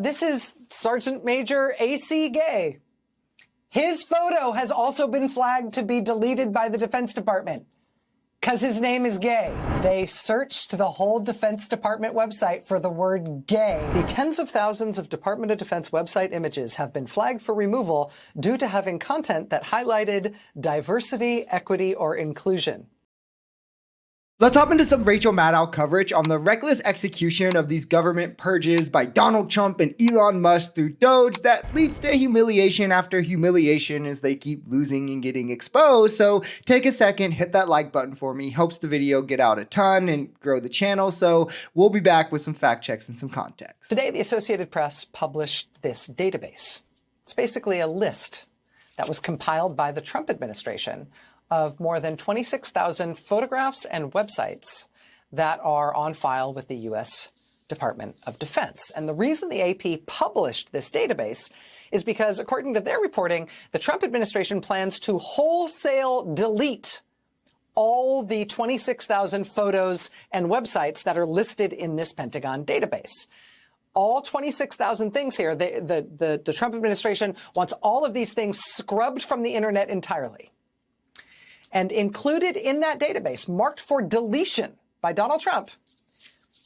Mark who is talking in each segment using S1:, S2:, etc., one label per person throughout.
S1: This is Sergeant Major A.C. Gay. His photo has also been flagged to be deleted by the Defense Department because his name is Gay. They searched the whole Defense Department website for the word gay. The tens of thousands of Department of Defense website images have been flagged for removal due to having content that highlighted diversity, equity, or inclusion.
S2: Let's hop into some Rachel Maddow coverage on the reckless execution of these government purges by Donald Trump and Elon Musk through Doge that leads to humiliation after humiliation as they keep losing and getting exposed. So take a second, hit that like button for me. Helps the video get out a ton and grow the channel. So we'll be back with some fact checks and some context.
S1: Today, the Associated Press published this database. It's basically a list that was compiled by the Trump administration of more than 26,000 photographs and websites that are on file with the U.S. Department of Defense. And the reason the AP published this database is because, according to their reporting, the Trump administration plans to wholesale delete all the 26,000 photos and websites that are listed in this Pentagon database. All 26,000 things here, the Trump administration wants all of these things scrubbed from the internet entirely. And included in that database, marked for deletion by Donald Trump,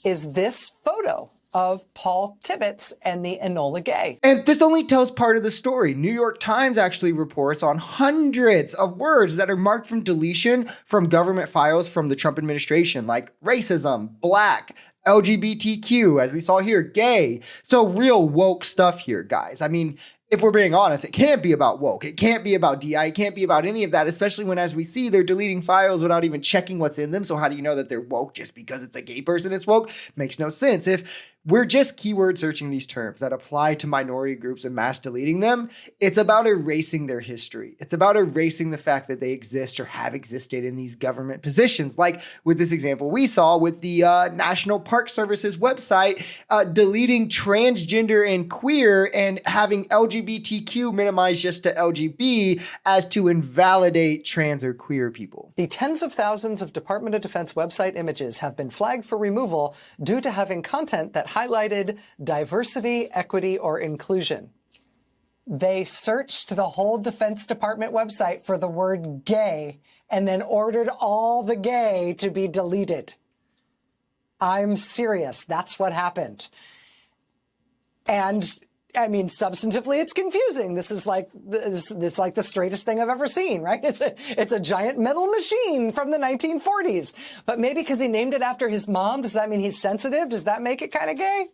S1: is this photo of Paul Tibbets and the Enola Gay.
S2: And this only tells part of the story. New York Times actually reports on hundreds of words that are marked from deletion from government files from the Trump administration, like racism, black, LGBTQ, as we saw here, gay. So real woke stuff here, guys. I mean, if we're being honest, it can't be about woke. It can't be about DI. It can't be about any of that, especially when, as we see, they're deleting files without even checking what's in them. So how do you know that they're woke just because it's a gay person that's woke? Makes no sense. If we're just keyword searching these terms that apply to minority groups and mass deleting them, it's about erasing their history. It's about erasing the fact that they exist or have existed in these government positions. Like with this example we saw with the National Park Service's website, deleting transgender and queer and having LGBTQ minimized just to LGB as to invalidate trans or queer people.
S1: The tens of thousands of Department of Defense website images have been flagged for removal due to having content that highlighted diversity, equity, or inclusion. They searched the whole Defense Department website for the word gay and then ordered all the gay to be deleted. I'm serious. That's what happened. And I mean, substantively, it's confusing. This is like it's like the straightest thing I've ever seen, right? It's a giant metal machine from the 1940s. But maybe because he named it after his mom, does that mean he's sensitive? Does that make it kind of gay?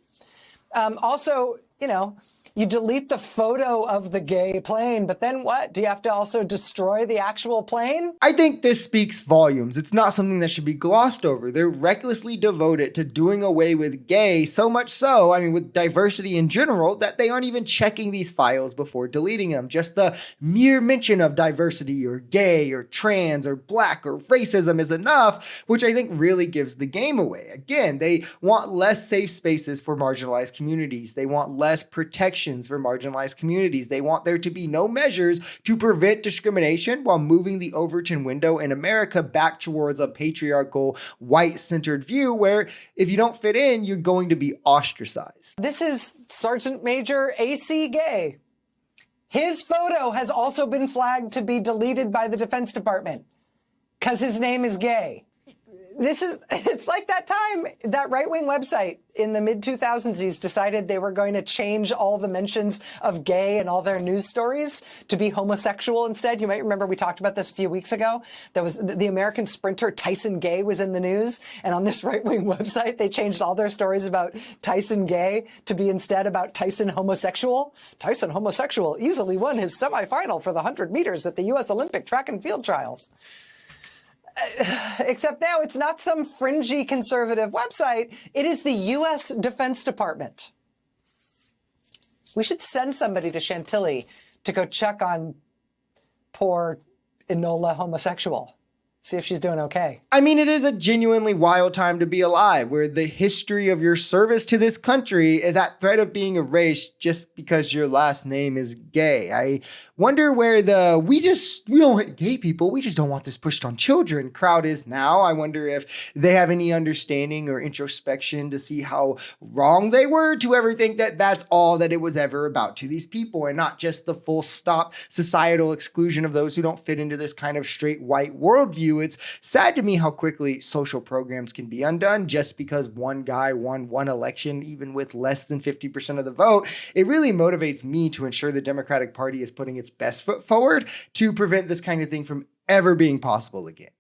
S1: Also, you know, you delete the photo of the gay plane, but then what? Do you have to also destroy the actual plane?
S2: I think this speaks volumes. It's not something that should be glossed over. They're recklessly devoted to doing away with gay, so much so, I mean, with diversity in general, that they aren't even checking these files before deleting them. Just the mere mention of diversity or gay or trans or black or racism is enough, which I think really gives the game away. Again, they want less safe spaces for marginalized communities. They want less protection for marginalized communities. They want there to be no measures to prevent discrimination while moving the Overton window in America back towards a patriarchal, white-centered view where if you don't fit in, you're going to be ostracized.
S1: This is Sergeant Major A.C. Gay. His photo has also been flagged to be deleted by the Defense Department because his name is Gay. It's like that time that right-wing website in the mid-2000s decided they were going to change all the mentions of gay in all their news stories to be homosexual instead. You might remember we talked about this a few weeks ago. There was the American sprinter Tyson Gay was in the news. And on this right-wing website, they changed all their stories about Tyson Gay to be instead about Tyson homosexual. Tyson homosexual easily won his semifinal for the 100 meters at the U.S. Olympic track and field trials. Except now it's not some fringy conservative website. It is the U.S. Defense Department. We should send somebody to Chantilly to go check on poor Enola homosexual. See if she's doing okay.
S2: I mean, it is a genuinely wild time to be alive, where the history of your service to this country is at threat of being erased just because your last name is gay. I wonder where the we don't hate gay people, we just don't want this pushed on children crowd is now. I wonder if they have any understanding or introspection to see how wrong they were to ever think that that's all that it was ever about to these people, and not just the full stop societal exclusion of those who don't fit into this kind of straight white worldview. It's sad to me how quickly social programs can be undone just because one guy won one election, even with less than 50% of the vote. It really motivates me to ensure the Democratic Party is putting its best foot forward to prevent this kind of thing from ever being possible again.